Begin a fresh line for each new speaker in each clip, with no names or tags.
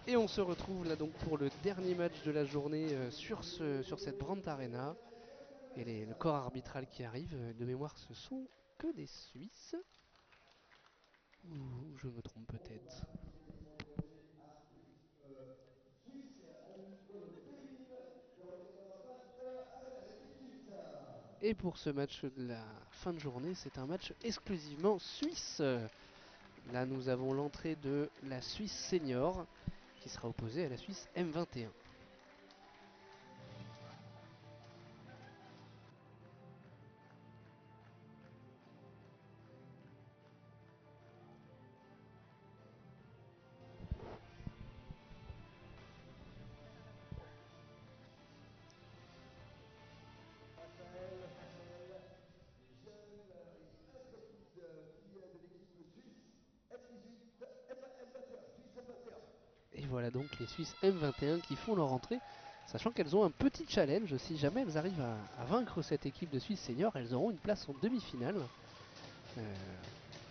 Et on se retrouve là donc pour le dernier match de la journée sur cette Brandt Arena. Et le corps arbitral qui arrive, de mémoire ce sont que des Suisses. Ou je me trompe peut-être. Et pour ce match de la fin de journée, c'est un match exclusivement suisse. Là nous avons l'entrée de la Suisse senior qui sera opposée à la Suisse M21. Et voilà donc les Suisses M21 qui font leur entrée, sachant qu'elles ont un petit challenge. Si jamais elles arrivent à vaincre cette équipe de Suisse senior, elles auront une place en demi-finale.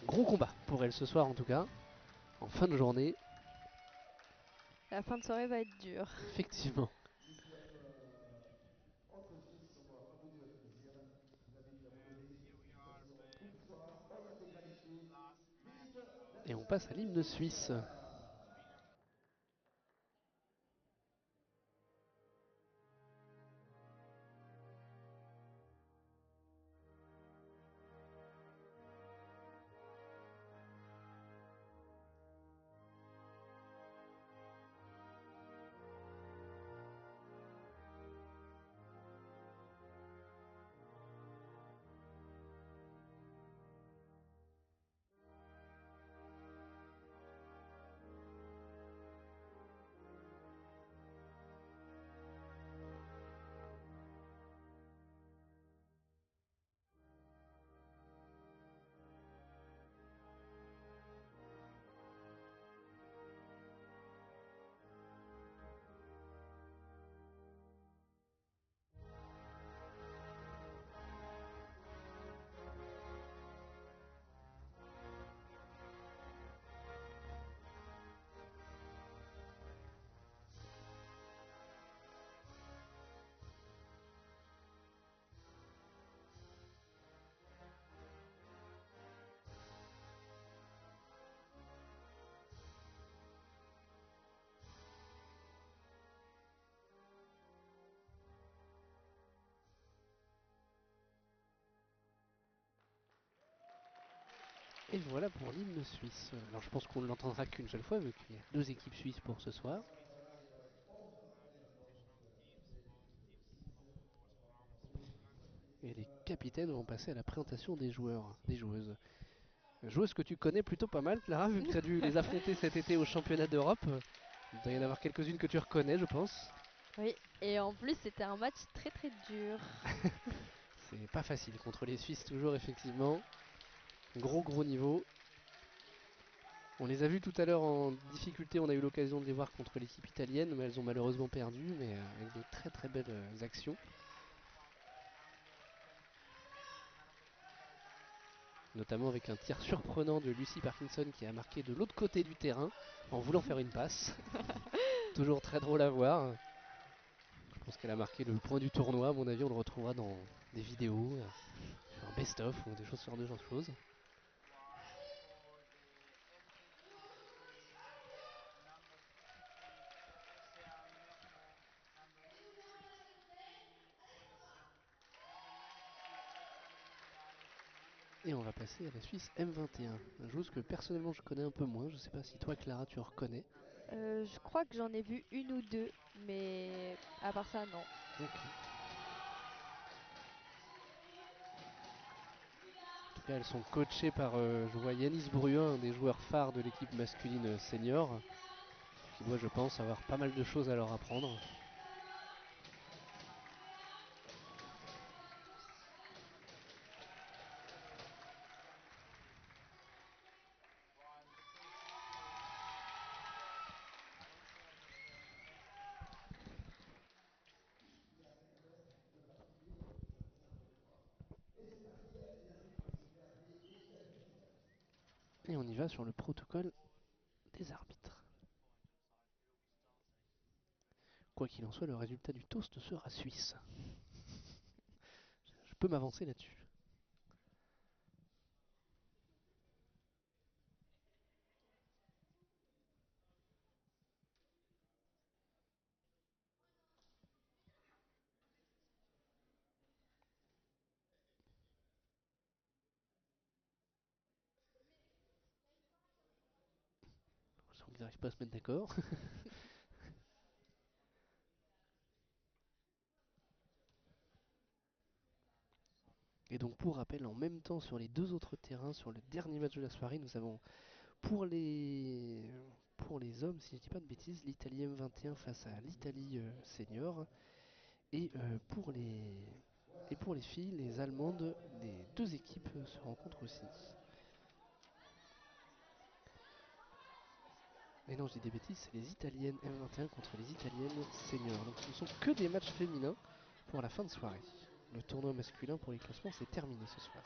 Gros combat pour elles ce soir en tout cas, en fin de journée.
La fin de soirée va être dure.
Effectivement. Et on passe à l'hymne suisse. Et voilà pour l'hymne suisse. Alors je pense qu'on ne l'entendra qu'une seule fois vu qu'il y a deux équipes suisses pour ce soir. Et les capitaines vont passer à la présentation des joueurs, des joueuses. Joueuses que tu connais plutôt pas mal, Clara, vu que tu as dû les affronter cet été au championnat d'Europe. Il doit y en avoir quelques-unes que tu reconnais, je pense.
Oui, et en plus c'était un match très très dur.
C'est pas facile contre les Suisses toujours, effectivement. Gros niveau. On les a vus tout à l'heure en difficulté, on a eu l'occasion de les voir contre l'équipe italienne, mais elles ont malheureusement perdu, mais avec de très belles actions. Notamment avec un tir surprenant de Lucy Parkinson qui a marqué de l'autre côté du terrain en voulant faire une passe. Toujours très drôle à voir. Je pense qu'elle a marqué le point du tournoi, à mon avis on le retrouvera dans des vidéos, un best-of ou des choses sur de choses. Et on va passer à la Suisse M21, un joueuse que personnellement je connais un peu moins, je sais pas si toi Clara tu en reconnais.
Je crois que j'en ai vu une ou deux, mais à part ça, non.
Okay. cas, elles sont coachées par, je vois Yanis Bourrieux, un des joueurs phares de l'équipe masculine senior, qui doit, je pense, avoir pas mal de choses à leur apprendre. Et on y va sur le protocole des arbitres. Quoi qu'il en soit, le résultat du toast sera suisse. Je peux m'avancer là-dessus. Je sens qu'ils n'arrivent pas à se mettre d'accord. Et donc pour rappel, en même temps sur les deux autres terrains, sur le dernier match de la soirée, nous avons pour les, pour les hommes, si je ne dis pas de bêtises, l'Italie M21 face à l'Italie senior. Et, et pour les filles, les Allemandes, les deux équipes se rencontrent aussi. Mais non, je dis des bêtises, c'est les Italiennes M21 contre les Italiennes seniors. Donc ce ne sont que des matchs féminins pour la fin de soirée. Le tournoi masculin pour les classements, c'est terminé ce soir.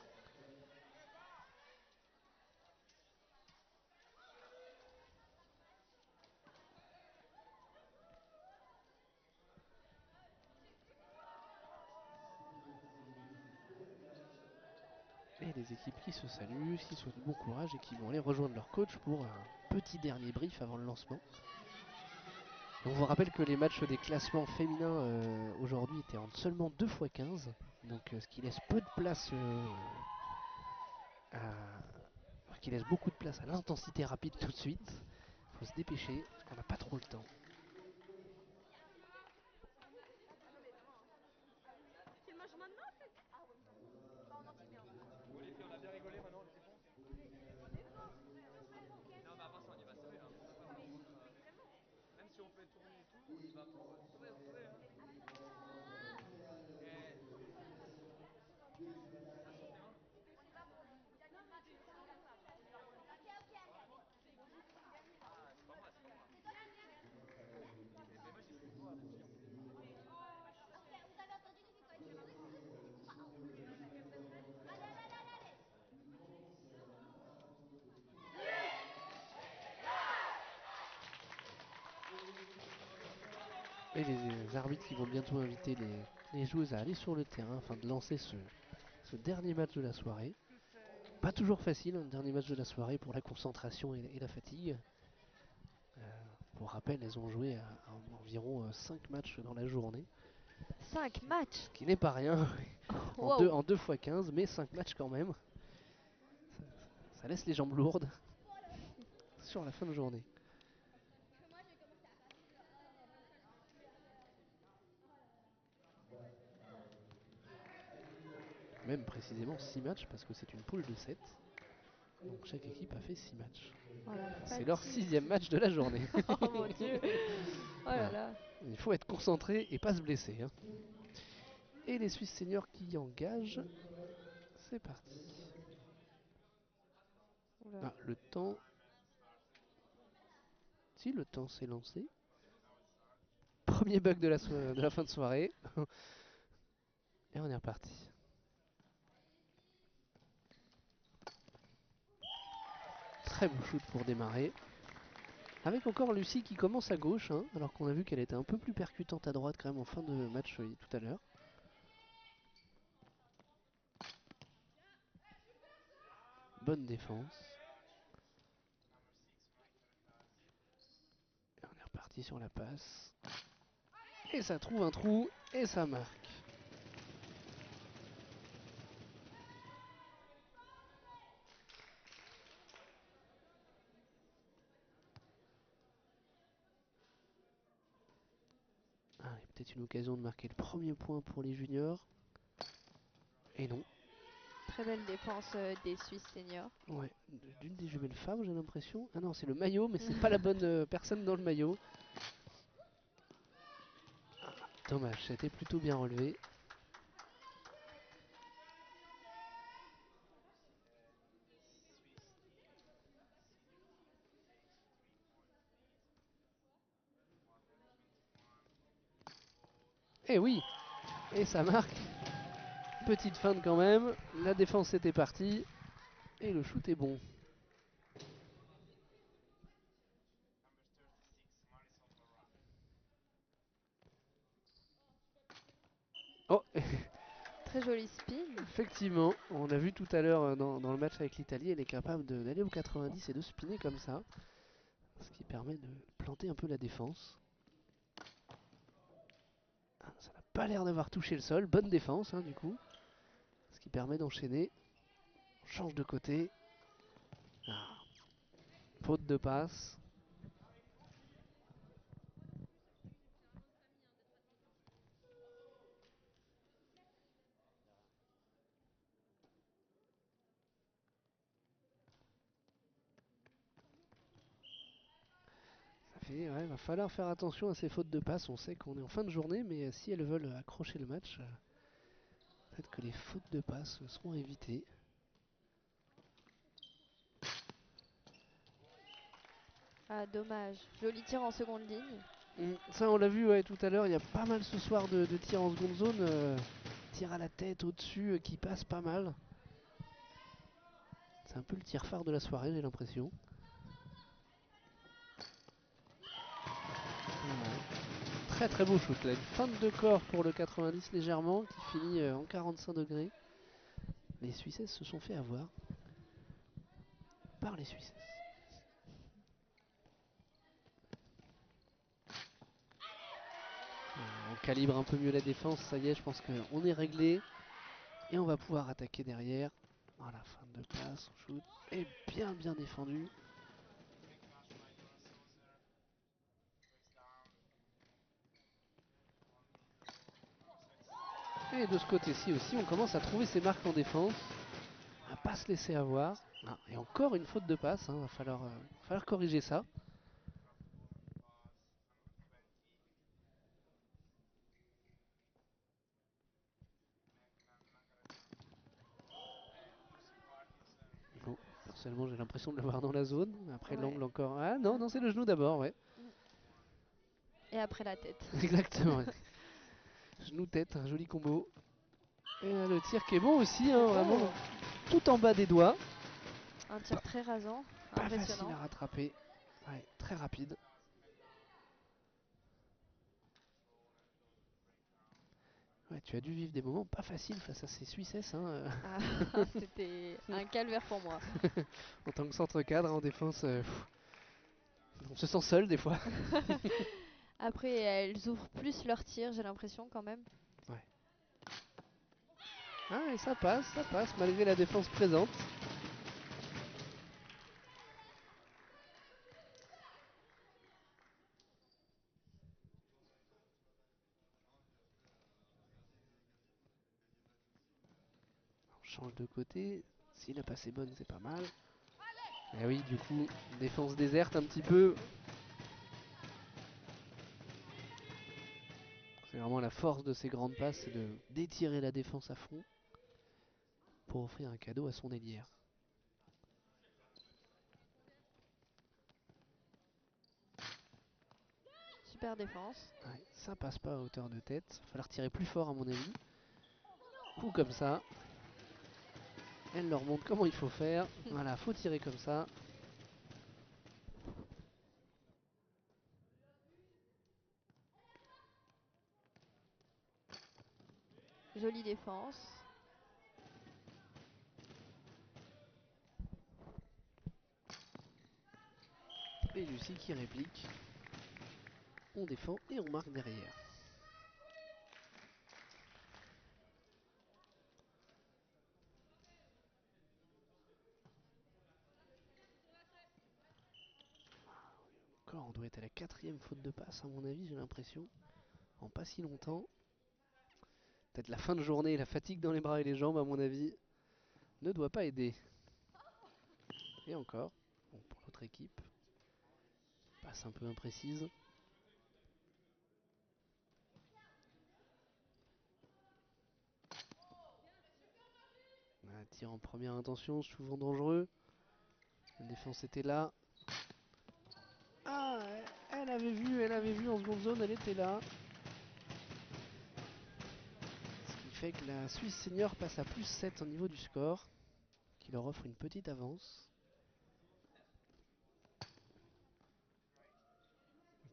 Et les équipes qui se saluent, qui souhaitent bon courage et qui vont aller rejoindre leur coach pour un petit dernier brief avant le lancement. On vous rappelle que les matchs des classements féminins aujourd'hui étaient en seulement 2x15, donc ce qui laisse peu de place qui laisse beaucoup de place à l'intensité rapide tout de suite. Il faut se dépêcher parce qu'on n'a pas trop le temps. Et les arbitres qui vont bientôt inviter les joueuses à aller sur le terrain afin de lancer ce dernier match de la soirée. Pas toujours facile, un dernier match de la soirée pour la concentration et la fatigue. Pour rappel, elles ont joué à environ 5 matchs dans la journée.
5 matchs.
Ce qui n'est pas rien
Wow.
en 2 x 15, mais 5 matchs quand même. Ça, ça laisse les jambes lourdes sur la fin de journée. Même précisément 6 matchs parce que c'est une poule de 7. Donc chaque équipe a fait 6 matchs.
Oh la
C'est leur
fatigue.
6e match de la journée.
Oh mon dieu. Oh là
Voilà.
là.
Il faut être concentré et pas se blesser. Hein. Et les Suisses seniors qui engagent. C'est parti.
Oula.
Ah, le temps. Si, le temps s'est lancé. Premier bug de la fin de soirée. Et on est reparti. Très beau shoot pour démarrer. Avec encore Lucie qui commence à gauche, hein, alors qu'on a vu qu'elle était un peu plus percutante à droite quand même en fin de match tout à l'heure. Bonne défense. Et on est reparti sur la passe. Et ça trouve un trou et ça marque. Ah, peut-être une occasion de marquer le premier point pour les juniors. Et non.
Très belle défense des Suisses seniors.
Ouais, d'une des jumelles femmes, j'ai l'impression. Ah non, c'est le maillot, mais c'est pas la bonne personne dans le maillot. Dommage, ça a été plutôt bien relevé. Et oui, et ça marque. Petite feinte quand même. La défense était partie. Et le shoot est bon. Oh,
Très joli spin.
effectivement, on a vu tout à l'heure dans le match avec l'Italie, elle est capable d'aller au 90 et de spinner comme ça. Ce qui permet de planter un peu la défense. Ah, ça n'a pas l'air d'avoir touché le sol. Bonne défense, du coup. Ce qui permet d'enchaîner. On change de côté. Ah, faute de passe. Ouais, va falloir faire attention à ces fautes de passe. On sait qu'on est en fin de journée, mais si elles veulent accrocher le match, peut-être que les fautes de passe seront évitées.
Ah, dommage. Joli tir en seconde ligne.
Ça, on l'a vu tout à l'heure. Il y a pas mal ce soir de tirs en seconde zone. Tir à la tête, au-dessus, qui passe pas mal. C'est un peu le tir phare de la soirée, j'ai l'impression. Très très beau shoot là. Une feinte de corps pour le 90 légèrement qui finit en 45 degrés. Les Suissesses se sont fait avoir par les Suissesses. On calibre un peu mieux la défense, ça y est, je pense qu'on est réglé. Et on va pouvoir attaquer derrière. Voilà, feinte de passe, on shoot. Et bien bien défendu. Et de ce côté-ci aussi, on commence à trouver ses marques en défense. À pas se laisser avoir. Ah, et encore une faute de passe, va falloir corriger ça. Bon, personnellement, j'ai l'impression de le voir dans la zone. Après
Ouais.
l'angle encore. Ah non, non, c'est le genou d'abord, ouais.
Et après la tête.
Exactement. Ouais. Genou-tête, un joli combo. Et là, le tir qui est bon aussi,
C'est
vraiment
beau.
tout en bas des doigts.
Un tir très rasant.
Pas facile
Impressionnant.
à rattraper. Ouais, très rapide. Ouais, tu as dû vivre des moments pas faciles face à ces Suissesses.
Ah, c'était un calvaire pour moi.
En tant que centre cadre en défense, on se sent seul des fois.
Après, elles ouvrent plus leur tir, j'ai l'impression quand même.
Ouais. Ah, et ça passe, malgré la défense présente. On change de côté. Si la passe est bonne, c'est pas mal. Et oui, du coup, défense déserte un petit peu. C'est vraiment la force de ces grandes passes, c'est de d'étirer la défense à fond pour offrir un cadeau à son ailière.
Super défense.
Ouais, ça passe pas à hauteur de tête. Il va falloir tirer plus fort à mon avis. Coup comme ça. Elle leur montre comment il faut faire. Voilà, faut tirer comme ça.
Jolie défense.
Et Lucie qui réplique. On défend et on marque derrière. Encore, on doit être à la quatrième faute de passe à mon avis, j'ai l'impression. En pas si longtemps. Peut-être la fin de journée, la fatigue dans les bras et les jambes à mon avis. ne doit pas aider. Et encore, bon, pour l'autre équipe, passe un peu imprécise. Un tir en première intention, souvent dangereux. La défense était là. Ah, elle avait vu en seconde zone, elle était là. Ce qui fait que la Suisse senior passe à plus 7 au niveau du score, qui leur offre une petite avance.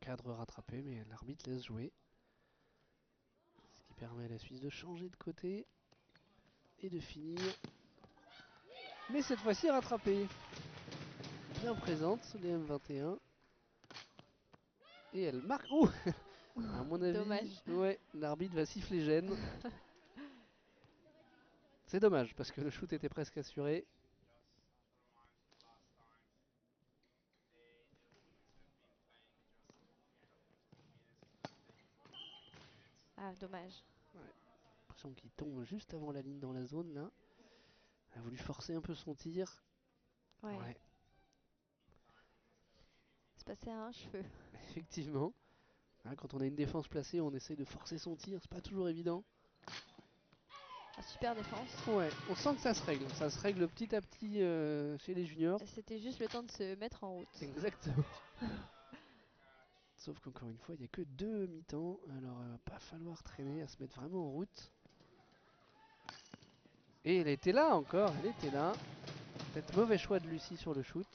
Cadre rattrapé, mais l'arbitre laisse jouer. Ce qui permet à la Suisse de changer de côté et de finir. Mais cette fois-ci rattrapé. Bien présente, les M21. Et elle marque. Oh, à mon avis,
Dommage.
ouais, l'arbitre va siffler gêne. C'est dommage parce que le shoot était presque assuré.
Ah, dommage.
Ouais, l'impression qu'il tombe juste avant la ligne dans la zone là. Il a voulu forcer un peu son tir.
Ouais.
Ouais,
C'est passé à un cheveu.
effectivement. Hein, quand on a une défense placée, on essaie de forcer son tir, c'est pas toujours évident.
Ah, super défense.
Ouais, on sent que ça se règle petit à petit chez les juniors.
C'était juste le temps de se mettre en route.
Exactement. Sauf qu'encore une fois, il n'y a que 2 mi-temps, alors il va pas falloir traîner à se mettre vraiment en route. Et elle était là encore, elle était là. Peut-être mauvais choix de Lucie sur le shoot.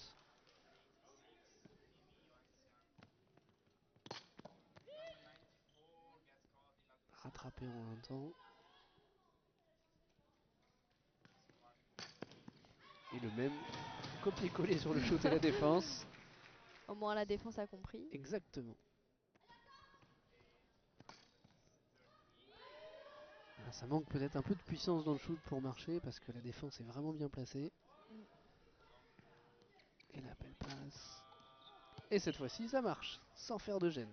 Rattrapé en un temps. Et le même copier-coller sur le shoot et la défense.
Au moins la défense a compris.
Exactement. Alors, ça manque peut-être un peu de puissance dans le shoot pour marcher parce que la défense est vraiment bien placée.
Mm.
Et la belle passe. Et cette fois-ci, ça marche, sans faire de gêne.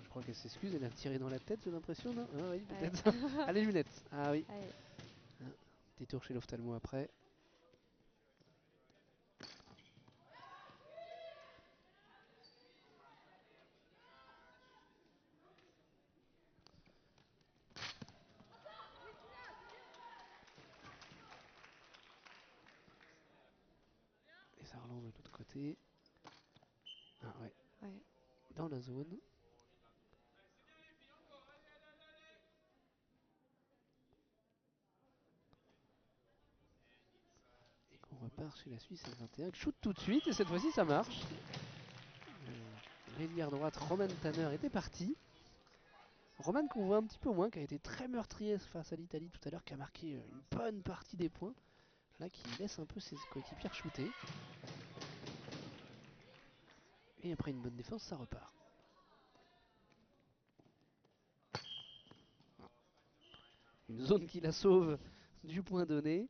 Je crois qu'elle s'excuse, elle a tiré dans la tête, j'ai l'impression, non? Ah oui, peut-être.
Ouais.
Ah, les lunettes. Ah oui.
Allez.
Ah, petit tour chez l'ophtalmo après. Et ça relance de l'autre côté. Ah ouais,
Ouais.
dans la zone. Et qu'on repart chez la Suisse L21. Shoot tout de suite et cette fois-ci ça marche. L'ailière droite, Roman Tanner, était parti. Roman qu'on voit un petit peu moins, qui a été très meurtrier face à l'Italie tout à l'heure, qui a marqué une bonne partie des points. Là, qui laisse un peu ses coéquipières shooter. Et après une bonne défense, ça repart. Une zone qui la sauve du point donné.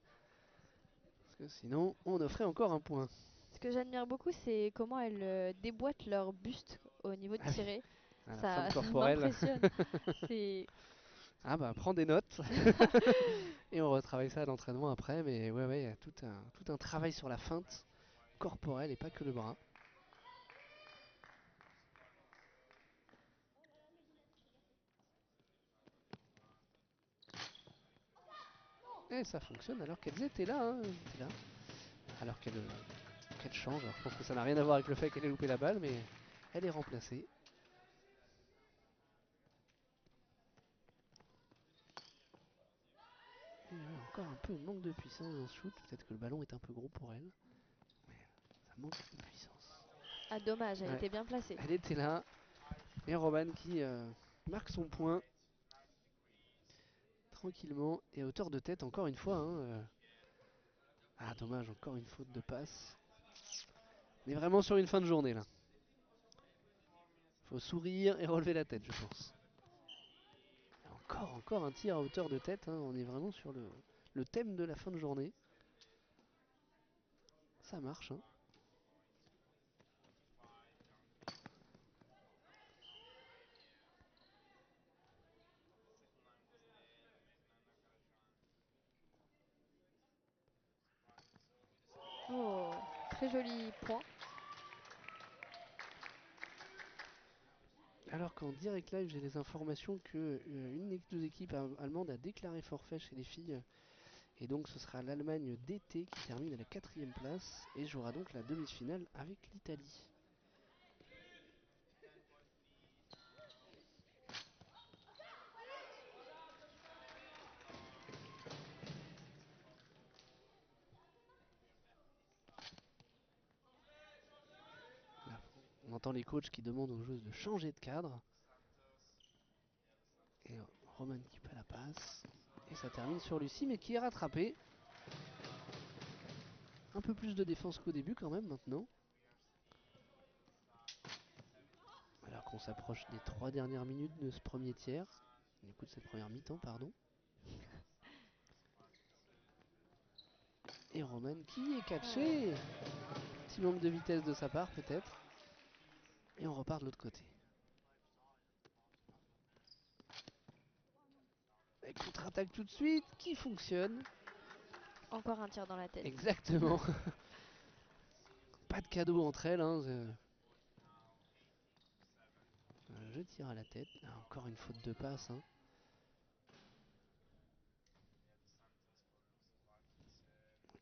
Parce que sinon, on offrait encore un point.
Ce que j'admire beaucoup, c'est comment elles déboîtent leur buste au niveau de
Ah oui,
tirer.
à la
Ça,
forme
ça
corporelle.
m'impressionne. C'est
Ah bah, prends des notes. Et on retravaille ça à l'entraînement après. Mais ouais, ouais, il y a tout un travail sur la feinte corporelle et pas que le bras. Et ça fonctionne alors qu'elles étaient là. Hein, elles étaient là. Alors qu'elle change. Alors je pense que ça n'a rien à voir avec le fait qu'elle ait loupé la balle, mais elle est remplacée. Et encore un peu de manque de puissance dans ce shoot. Peut-être que le ballon est un peu gros pour elle. Mais ça manque de puissance.
ah dommage, elle
Ouais,
était bien placée.
elle était là. Et Roman qui marque son point tranquillement et à hauteur de tête encore une fois. Hein, Ah dommage, encore une faute de passe. Mais vraiment sur une fin de journée là. Faut sourire et relever la tête, je pense. Et encore un tir à hauteur de tête. Hein. On est vraiment sur le thème de la fin de journée. Ça marche. Hein.
très joli point.
Alors qu'en direct live, j'ai les informations que une des équipes allemandes a déclaré forfait chez les filles. Et donc ce sera l'Allemagne d'été qui termine à la 4e place et jouera donc la demi-finale avec l'Italie. Là, on entend les coachs qui demandent aux joueuses de changer de cadre. Et Roman qui perd la passe. Et ça termine sur Lucie, mais qui est rattrapée. Un peu plus de défense qu'au début quand même maintenant. Alors qu'on s'approche des 3 dernières minutes de ce premier tiers. Du coup de cette première mi-temps, pardon. Et Roman qui est catché. Petit manque de vitesse de sa part peut-être. Et on repart de l'autre côté. Et contre-attaque tout de suite qui fonctionne.
Encore un tir dans la tête.
Exactement. Pas de cadeau entre elles. Hein. Je tire à la tête. Ah, encore une faute de passe. Hein.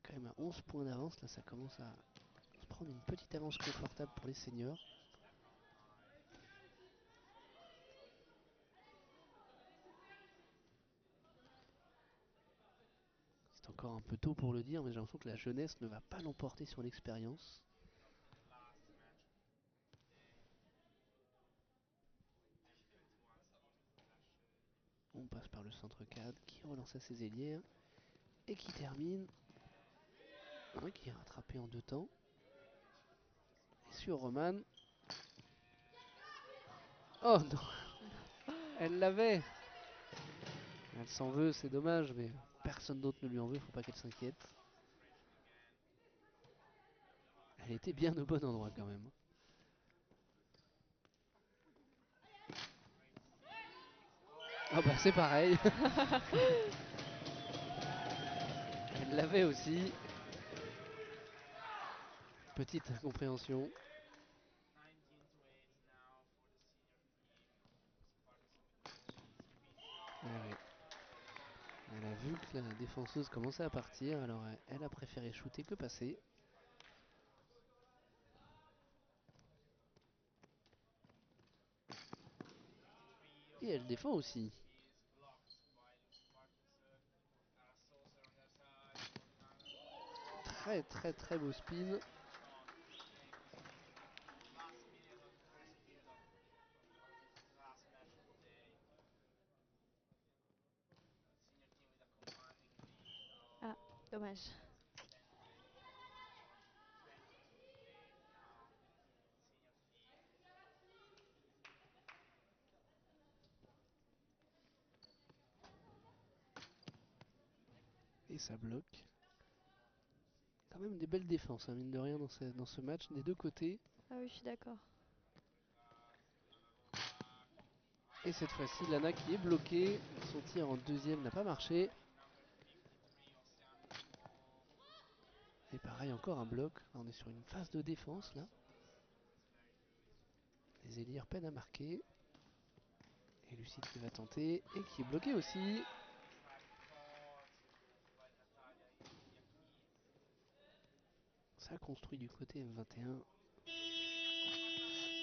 Quand même à 11 points d'avance. Là, ça commence à se prendre une petite avance confortable pour les seniors. C'est encore un peu tôt pour le dire, mais j'ai l'impression que la jeunesse ne va pas l'emporter sur l'expérience. On passe par le centre cadre qui relance à ses ailières et qui termine. Ouais, qui est rattrapé en 2 temps. Et sur Roman. Oh non. Elle l'avait. Elle s'en veut, c'est dommage, mais personne d'autre ne lui en veut, faut pas qu'elle s'inquiète. Elle était bien au bon endroit quand même. Ah bah c'est pareil. Elle l'avait aussi. Petite incompréhension. Ah ouais. Elle a vu que la défenseuse commençait à partir, alors elle a préféré shooter que passer. Et elle défend aussi. Très très très beau spin.
Ah, dommage.
Et ça bloque. Quand même des belles défenses, hein, mine de rien, dans ce match, des deux côtés.
Ah oui, je suis d'accord.
Et cette fois-ci, Lana qui est bloquée. Son tir en deuxième n'a pas marché. Et pareil, encore un bloc. Là, on est sur une phase de défense, là. Les ailières peinent à marquer. Et Lucie qui va tenter. Et qui est bloquée aussi. Ça construit du côté M21.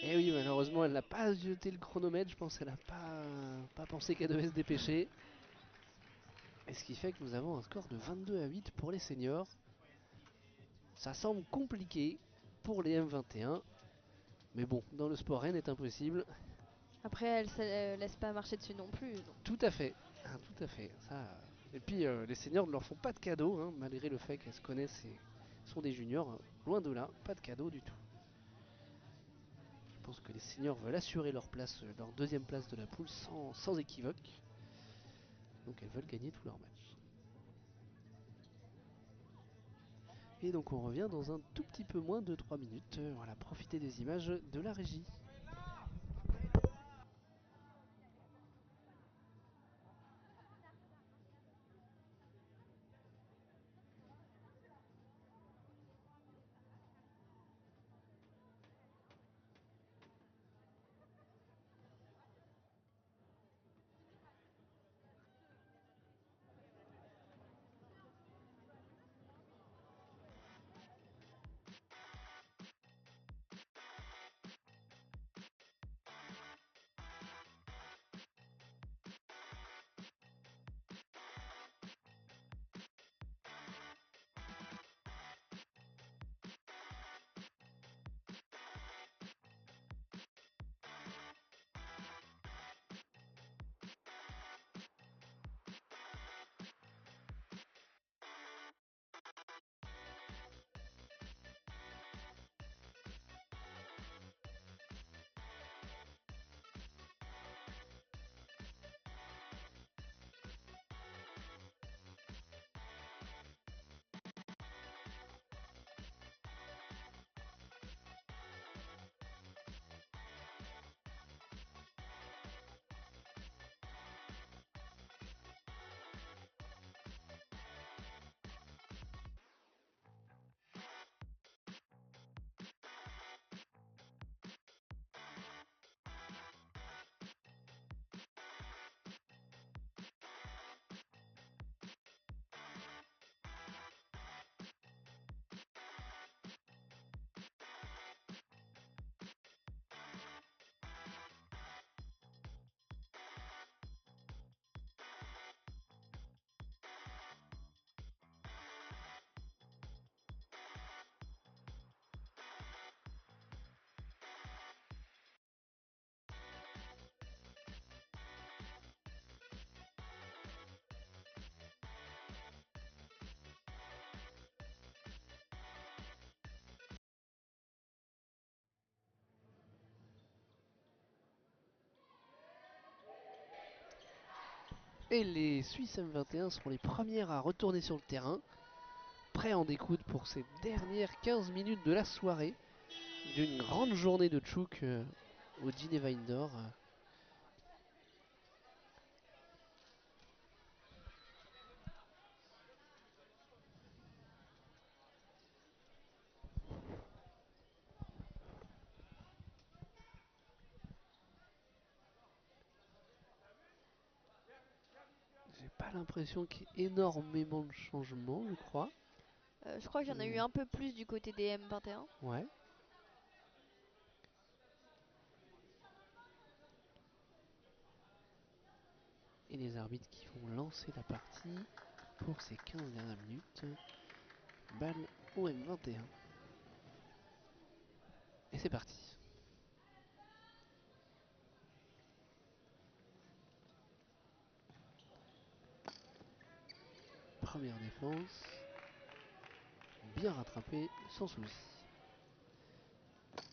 Et oui, malheureusement, elle n'a pas jeté le chronomètre. Je pense qu'elle n'a pas pensé qu'elle devait se dépêcher. Et ce qui fait que nous avons un score de 22-8 pour les seniors. Ça semble compliqué pour les M21. Mais bon, dans le sport, rien n'est impossible.
Après, elle ne laisse pas marcher dessus non plus. Donc.
Tout à fait. Ah, tout à fait. Ça. Et puis, les seniors ne leur font pas de cadeaux, hein, malgré le fait qu'elles se connaissent et sont des juniors. Loin de là, pas de cadeaux du tout. Je pense que les seniors veulent assurer leur place, leur deuxième place de la poule sans équivoque. Donc elles veulent gagner tous leurs matchs. Et donc on revient dans un tout petit peu moins de 3 minutes. Voilà, profitez des images de la régie. Et les Suisses M21 seront les premières à retourner sur le terrain, prêts à en découdre pour ces dernières 15 minutes de la soirée, d'une grande journée de Tchouk au Geneva Indoor. J'ai pas l'impression qu'il y ait énormément de changements, je crois.
Je crois qu'il y en a eu un peu plus du côté des M21.
Ouais. Et les arbitres qui vont lancer la partie pour ces 15 dernières minutes. Balle au M21. Et c'est parti. Première défense. Bien rattrapé, sans souci.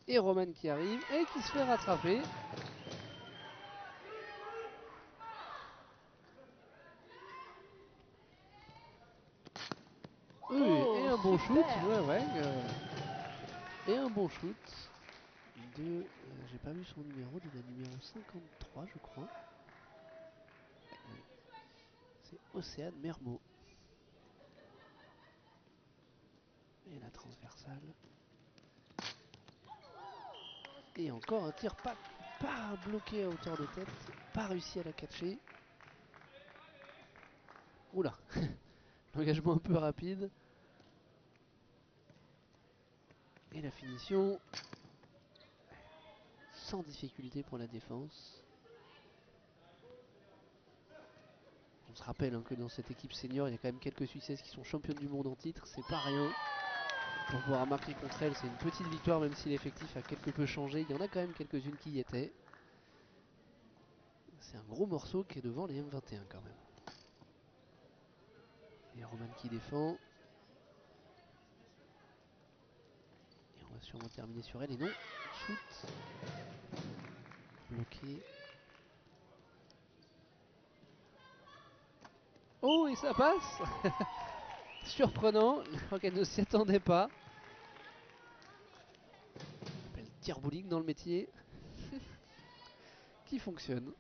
Et Roman qui arrive et qui se fait rattraper. Et un bon shoot. Et un bon shoot de... j'ai pas vu son numéro, de la numéro 53 je crois. C'est Océane Mermot. Et la transversale. Et encore un tir pas bloqué à hauteur de tête. Pas réussi à la catcher. Oula. L'engagement un peu rapide. Et la finition. Sans difficulté pour la défense. On se rappelle que dans cette équipe senior, il y a quand même quelques Suissesses qui sont championnes du monde en titre. C'est pas rien. Pour pouvoir marquer contre elles, c'est une petite victoire, même si l'effectif a quelque peu changé. Il y en a quand même quelques-unes qui y étaient. C'est un gros morceau qui est devant les M21 quand même. Et Roman qui défend. Et on va sûrement terminer sur elle. Et non, shoot. Bloqué. Oh, et ça passe. Surprenant, elle ne s'y attendait pas. On appelle tir bowling dans le métier. Qui fonctionne.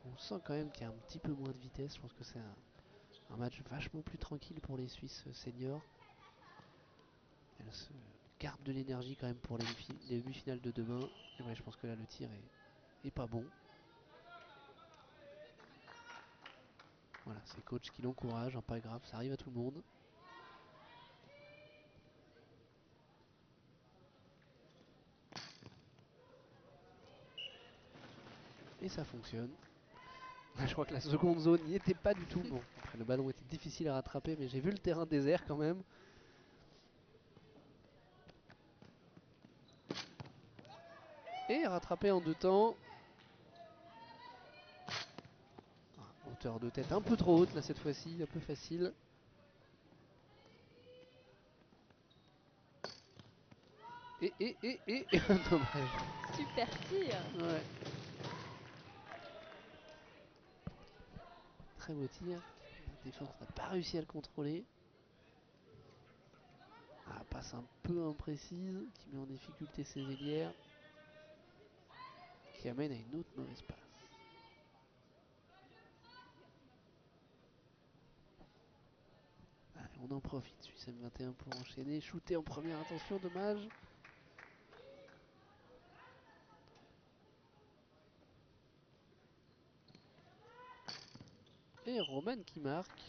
On sent quand même qu'il y a un petit peu moins de vitesse. Je pense que c'est un match vachement plus tranquille pour les Suisses seniors. Elles se gardent de l'énergie quand même pour les demi-finales de demain. Et ouais, je pense que là le tir est pas bon. Voilà, c'est coach qui l'encourage, pas grave, ça arrive à tout le monde. Et ça fonctionne. Je crois que la seconde zone n'y était pas du tout. Bon, après le ballon était difficile à rattraper, mais j'ai vu le terrain désert quand même. Et rattrapé en deux temps. Hauteur de tête un peu trop haute là cette fois-ci, un peu facile. Et dommage.
Super tir.
Ouais. Très beau tir. La défense n'a pas réussi à le contrôler. Ah, passe un peu imprécise, qui met en difficulté ses ailières. Qui amène à une autre mauvaise passe. Allez, on en profite, Suisse M21 pour enchaîner. Shooter en première intention, dommage. Et Roman qui marque.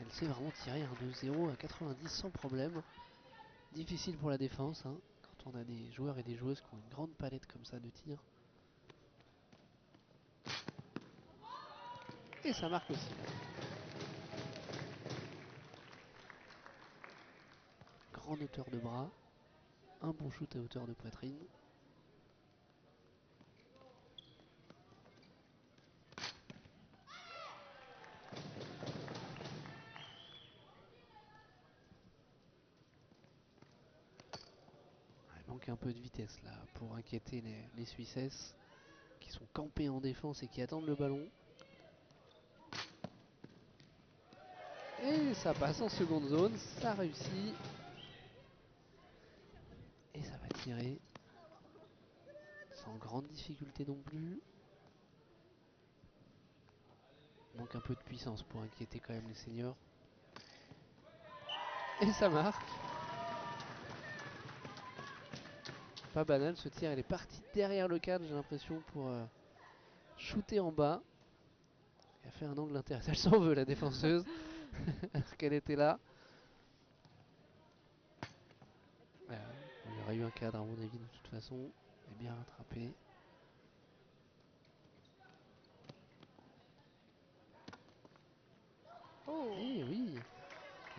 Elle sait vraiment tirer un 2-0 à 90 sans problème. Difficile pour la défense, quand on a des joueurs et des joueuses qui ont une grande palette comme ça de tir. Et ça marque aussi. Grande hauteur de bras. Un bon shoot à hauteur de poitrine. manque un peu de vitesse là pour inquiéter les Suissesses qui sont campés en défense et qui attendent le ballon. Et ça passe en seconde zone, ça réussit. Et ça va tirer sans grande difficulté non plus. Il manque un peu de puissance pour inquiéter quand même les seniors. Et ça marque. Pas banal ce tir, elle est partie derrière le cadre, j'ai l'impression, pour shooter en bas. Elle a fait un angle intéressant, elle s'en veut la défenseuse, alors qu'elle était là. Il y aurait eu un cadre à mon avis de toute façon. Elle est bien rattrapée.
Oh,
Et oui,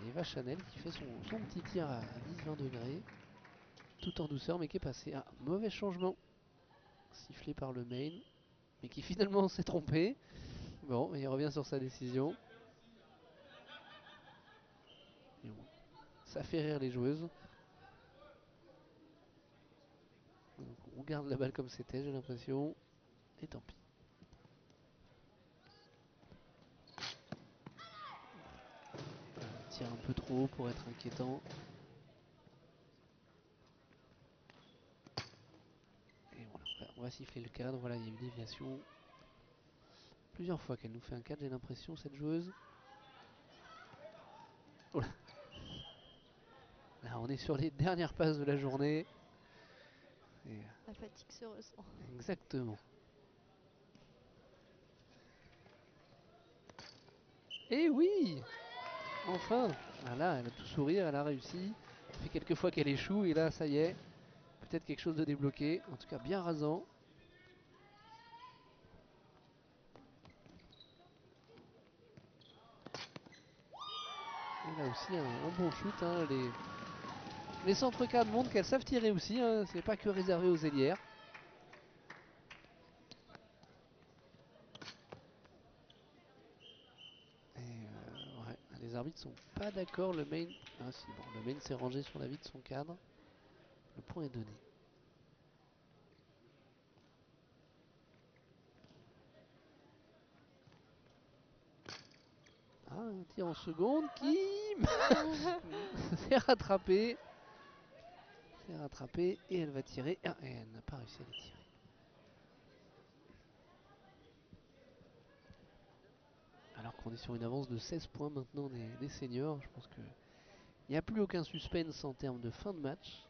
et Eva Chanel qui fait son petit tir à 10-20 degrés, tout en douceur mais qui est passé. Ah, mauvais changement, sifflé par le main, mais qui finalement s'est trompé. Bon, il revient sur sa décision. Et bon, ça fait rire les joueuses. Donc, on garde la balle comme c'était, j'ai l'impression. Et tant pis. Tire un peu trop haut pour être inquiétant. Et voilà, on va siffler le cadre. Voilà, il y a une déviation. Plusieurs fois qu'elle nous fait un cadre, j'ai l'impression, cette joueuse. Oh là. Là, on est sur les dernières passes de la journée. Et
la fatigue se ressent.
exactement. Et oui, enfin. Ah là, elle a tout sourire, elle a réussi. Ça fait quelques fois qu'elle échoue et là, ça y est. Peut-être quelque chose de débloqué. En tout cas, bien rasant. Et là aussi, un bon shoot. Hein. Les centres cadres montrent qu'elles savent tirer aussi. Hein. C'est pas que réservé aux ailières. Et ouais, les arbitres sont pas d'accord. Le main, ah si, bon, le main s'est rangé sur la vie de son cadre. Le point est donné. Ah, un tir en seconde qui s'est rattrapé. C'est rattrapé et elle va tirer. Ah, et elle n'a pas réussi à les tirer. Alors qu'on est sur une avance de 16 points maintenant des seniors. Je pense qu'il n'y a plus aucun suspense en termes de fin de match.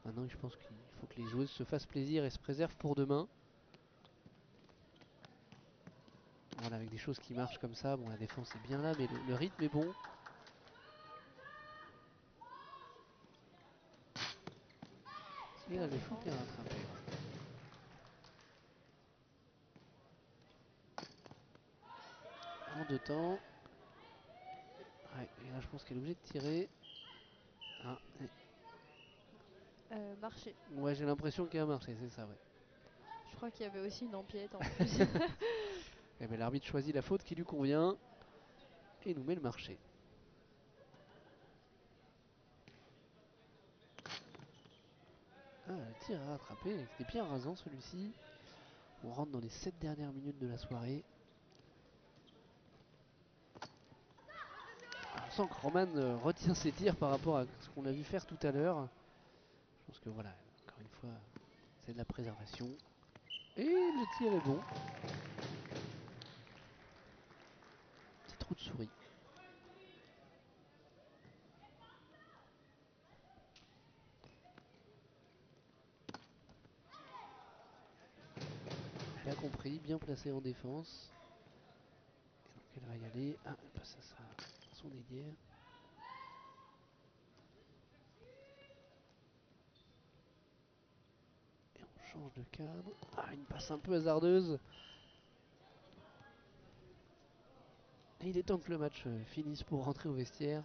Maintenant, je pense qu'il faut que les joueuses se fassent plaisir et se préservent pour demain. Voilà, avec des choses qui marchent comme ça. Bon, la défense est bien là, mais le rythme est bon. Et là, le shoot est rattrapé. En deux temps. Ouais, et là, je pense qu'elle est obligée de tirer. Ah,
Marché.
ouais, j'ai l'impression qu'elle a marché, c'est ça, ouais.
Je crois qu'il y avait aussi une empiète en plus.
Et bien, l'arbitre choisit la faute qui lui convient et nous met le marché. Ah, le tir à rattraper, c'était bien rasant celui-ci. On rentre dans les 7 dernières minutes de la soirée. On sent que Roman retient ses tirs par rapport à ce qu'on a vu faire tout à l'heure. Je pense que voilà, encore une fois, c'est de la préservation. Et le tir est bon. Petit trou de souris. Elle a compris, bien placée en défense. Et donc elle va y aller. Ah, elle passe à son ailière. Et on change de cadre. Ah, une passe un peu hasardeuse. Et il est temps que le match finisse pour rentrer au vestiaire.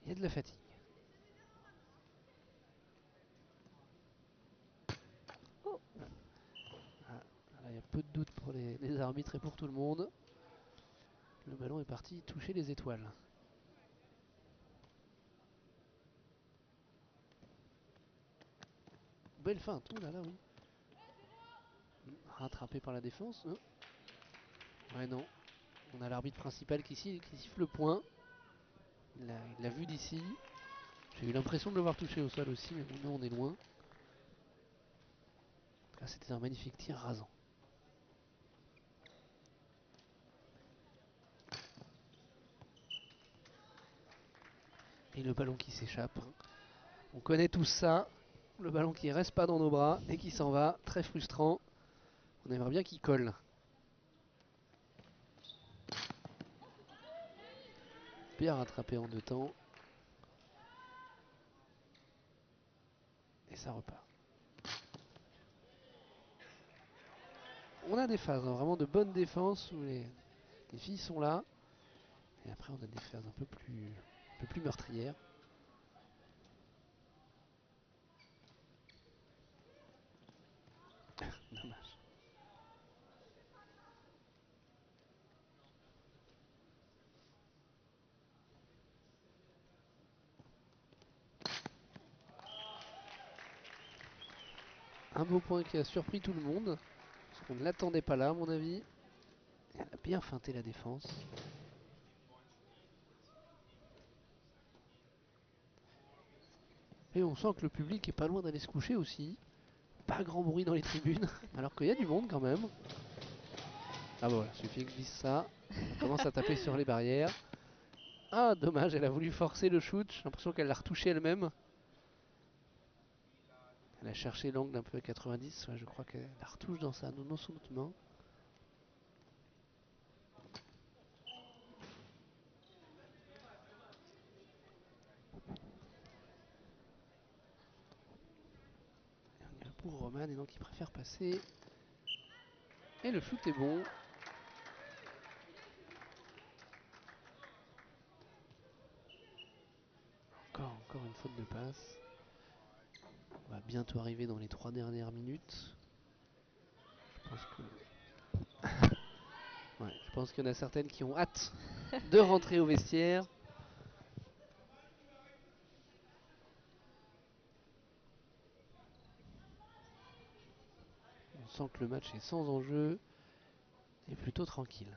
Il y a de la fatigue.
Oh,
Ah, là, il y a peu de doute pour les arbitres et pour tout le monde. Le ballon est parti toucher les étoiles. belle feinte. Oh là là, oui. Rattrapé par la défense. Ouais, non. On a l'arbitre principal qui siffle le point. Il l'a vu d'ici. J'ai eu l'impression de le voir toucher au sol aussi, mais bon, là on est loin. En tout cas, c'était un magnifique tir rasant. Et le ballon qui s'échappe. On connaît tous ça. Le ballon qui reste pas dans nos bras et qui s'en va. Très frustrant. On aimerait bien qu'il colle. Bien rattrapé en 2 temps. Et ça repart. On a des phases, hein, vraiment de bonnes défenses où les filles sont là. Et après on a des phases un peu plus meurtrières. Dommage. Un beau point qui a surpris tout le monde. Parce qu'on ne l'attendait pas là à mon avis. Elle a bien feinté la défense. Et on sent que le public est pas loin d'aller se coucher aussi. Pas grand bruit dans les tribunes. Alors qu'il y a du monde quand même. Ah bah voilà, suffit que je dise ça. On commence à taper sur les barrières. Ah dommage, elle a voulu forcer le shoot. J'ai l'impression qu'elle l'a retouché elle-même. Elle a cherché l'angle un peu à 90. Ouais, je crois qu'elle la retouche dans sa non son main. Pour Roman et donc il préfère passer. Et le shoot est bon. Encore une faute de passe. On va bientôt arriver dans les 3 dernières minutes. Je pense que... ouais, je pense qu'il y en a certaines qui ont hâte de rentrer au vestiaire. On sent que le match est sans enjeu et plutôt tranquille.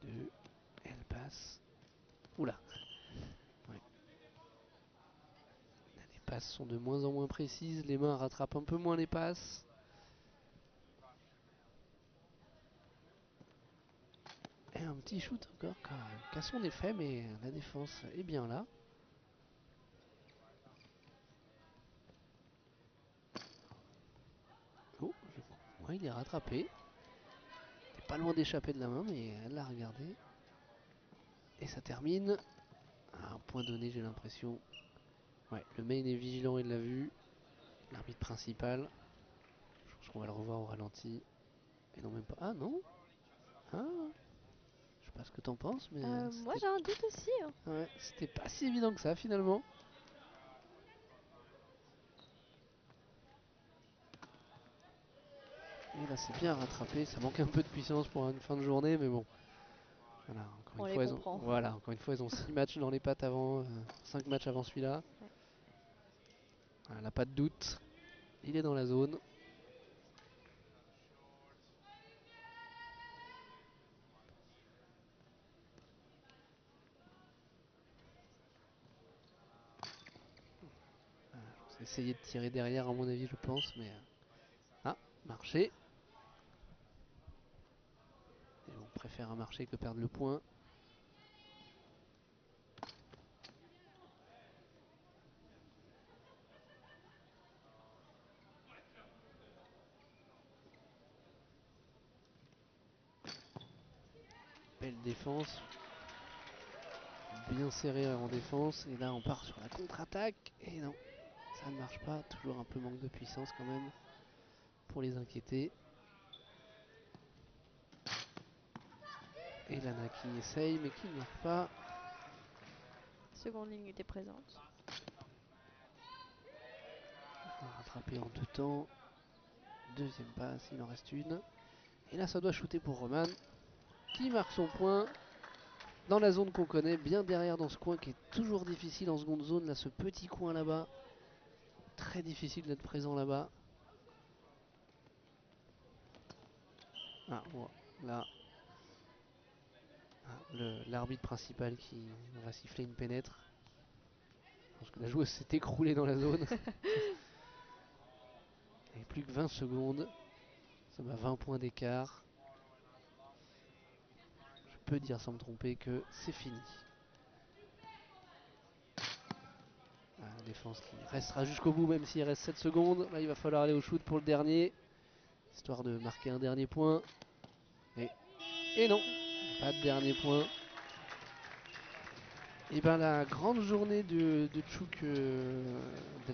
Deux, elle passe. Oula. Ouais. Les passes sont de moins en moins précises, les mains rattrapent un peu moins les passes. Et un petit shoot encore qui a son effet, mais la défense est bien là. Oh, ouais, il est rattrapé. Il est pas loin d'échapper de la main, mais elle l'a regardé. Et ça termine à un point donné, j'ai l'impression. Ouais, le main est vigilant, il l'a vu. L'arbitre principal. Je pense qu'on va le revoir au ralenti. Et non, même pas. Ah non. Ah, je sais pas ce que t'en penses, mais
Moi
c'était
j'ai un doute aussi, hein.
ouais, c'était pas si évident que ça finalement. Et là, c'est bien rattrapé. Ça manque un peu de puissance pour une fin de journée, mais bon. Voilà,
On les comprend.
voilà, encore une fois, ils ont 6 matchs dans les pattes avant, 5 matchs avant celui-là.
Ouais.
Voilà, pas de doute. Il est dans la zone. J'ai essayé de tirer derrière, à mon avis, je pense, mais. Ah, marché. Et on préfère un marché que perdre le point. Belle défense. Bien serré en défense. Et là, on part sur la contre-attaque. Et non, ça ne marche pas. Toujours un peu manque de puissance quand même pour les inquiéter. Et Lana qui essaye, mais qui ne marque pas.
Seconde ligne était présente.
Rattrapé en 2 temps. Deuxième passe, il en reste une. Et là, ça doit shooter pour Roman, qui marque son point. dans la zone qu'on connaît, bien derrière dans ce coin qui est toujours difficile en seconde zone. Là, ce petit coin là-bas, très difficile d'être présent là-bas. Ah, là, l'arbitre principal qui va siffler une pénètre. Je pense que la joueuse s'est écroulée dans la zone. Et plus que 20 secondes. Ça va 20 points d'écart. Je peux dire sans me tromper que c'est fini. La défense qui restera jusqu'au bout même s'il reste 7 secondes. Là il va falloir aller au shoot pour le dernier. Histoire de marquer un dernier point. Et non, pas de dernier point. Et bien la grande journée de Tchouk de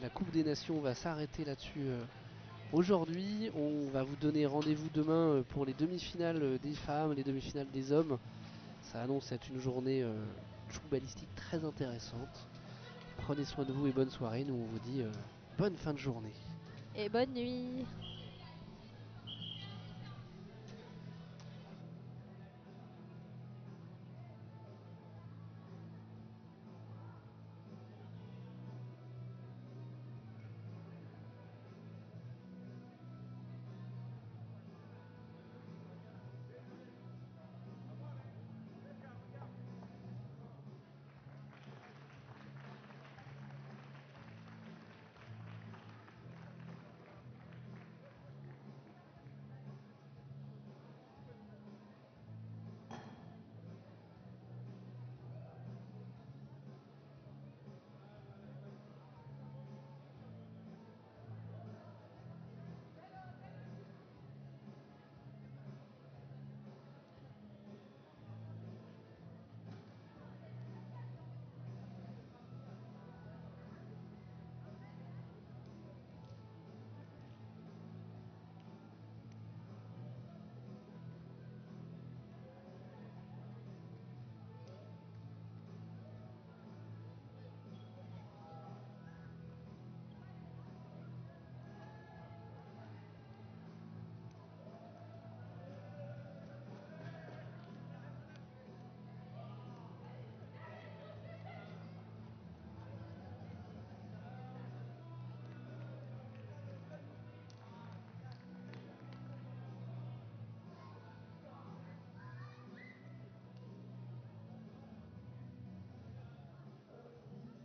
la Coupe des Nations va s'arrêter là-dessus aujourd'hui. On va vous donner rendez-vous demain pour les demi-finales des femmes, les demi-finales des hommes. Ça annonce être une journée Tchouk balistique très intéressante. Prenez soin de vous et bonne soirée. Nous on vous dit bonne fin de journée.
Et bonne nuit.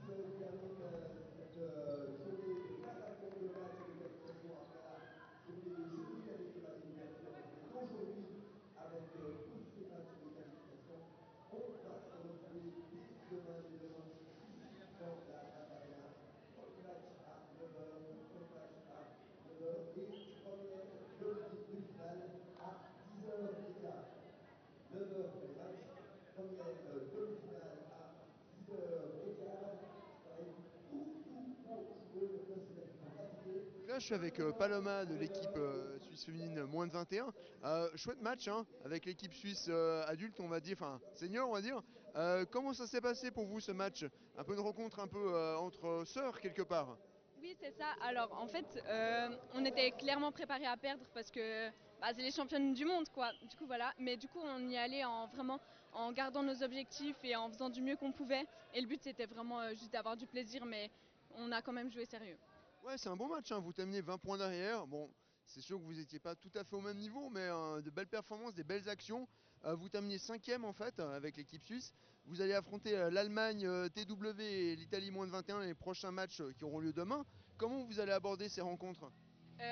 Journée de passation de match et de qualification après la journée de jeudi qui avait été match d'ouverture. La journée d'aujourd'hui avec tous ces matchs de qualification. On va se retrouver dès demain, ici dans la MAP Arena. Premier match à 9h, premier match à 9h et première demi-finale à 10h15. 9h pour les matchs, première demi-finale à 10h15. Ça va être tout aux joueuses de se mettre en activité.
Là, je suis avec Paloma de l'équipe suisse féminine moins de 21. Chouette match hein, avec l'équipe suisse adulte, on va dire, enfin senior, on va dire. Comment ça s'est passé pour vous ce match? Un peu une rencontre un peu entre sœurs quelque part.
Oui, c'est ça. Alors, en fait, on était clairement préparés à perdre parce que c'est les championnes du monde, quoi. Du coup, voilà. Mais du coup, on y allait en vraiment en gardant nos objectifs et en faisant du mieux qu'on pouvait. Et le but, c'était vraiment juste d'avoir du plaisir, mais on a quand même joué sérieux.
Ouais, c'est un bon match, hein. Vous terminez 20 points derrière. Bon, c'est sûr que vous n'étiez pas tout à fait au même niveau, mais de belles performances, des belles actions. Vous terminez 5e en fait avec l'équipe suisse. Vous allez affronter l'Allemagne TW et l'Italie moins de 21 les prochains matchs qui auront lieu demain. Comment vous allez aborder ces rencontres?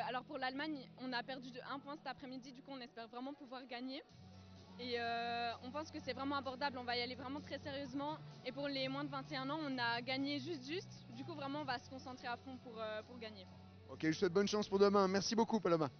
Alors pour l'Allemagne, on a perdu de 1 point cet après-midi, du coup on espère vraiment pouvoir gagner. Et on pense que c'est vraiment abordable, on va y aller vraiment très sérieusement. Et pour les moins de 21 ans, on a gagné juste. Du coup vraiment on va se concentrer à fond pour gagner.
Ok, je vous souhaite bonne chance pour demain. Merci beaucoup Paloma.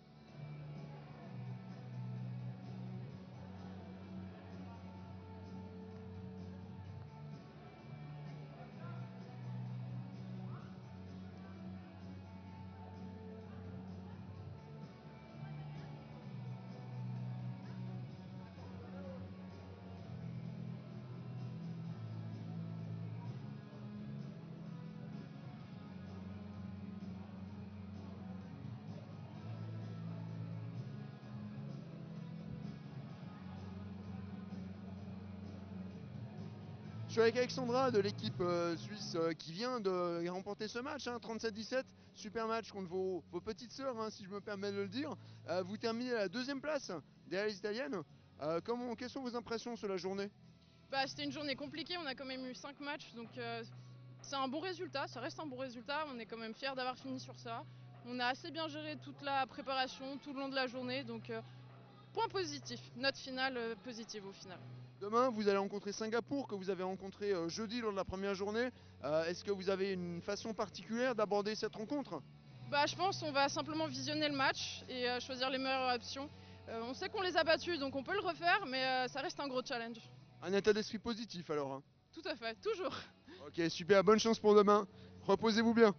Je suis avec Alexandra de l'équipe suisse qui vient de remporter ce match, hein, 37-17. Super match contre vos petites sœurs, hein, si je me permets de le dire. Vous terminez à la 2e place derrière les Italiennes. Quelles sont vos impressions sur la journée?
Bah, c'était une journée compliquée, on a quand même eu 5 matchs, donc c'est un bon résultat, ça reste un bon résultat, on est quand même fiers d'avoir fini sur ça. On a assez bien géré toute la préparation tout le long de la journée, donc point positif, note finale positive au final.
Demain, vous allez rencontrer Singapour, que vous avez rencontré jeudi lors de la première journée. Est-ce que vous avez une façon particulière d'aborder cette rencontre?
Bah, je pense qu'on va simplement visionner le match et choisir les meilleures options. On sait qu'on les a battus, donc on peut le refaire, mais ça reste un gros challenge.
Un état d'esprit positif alors, hein.
Tout à fait, toujours.
Ok, super, bonne chance pour demain. Reposez-vous bien.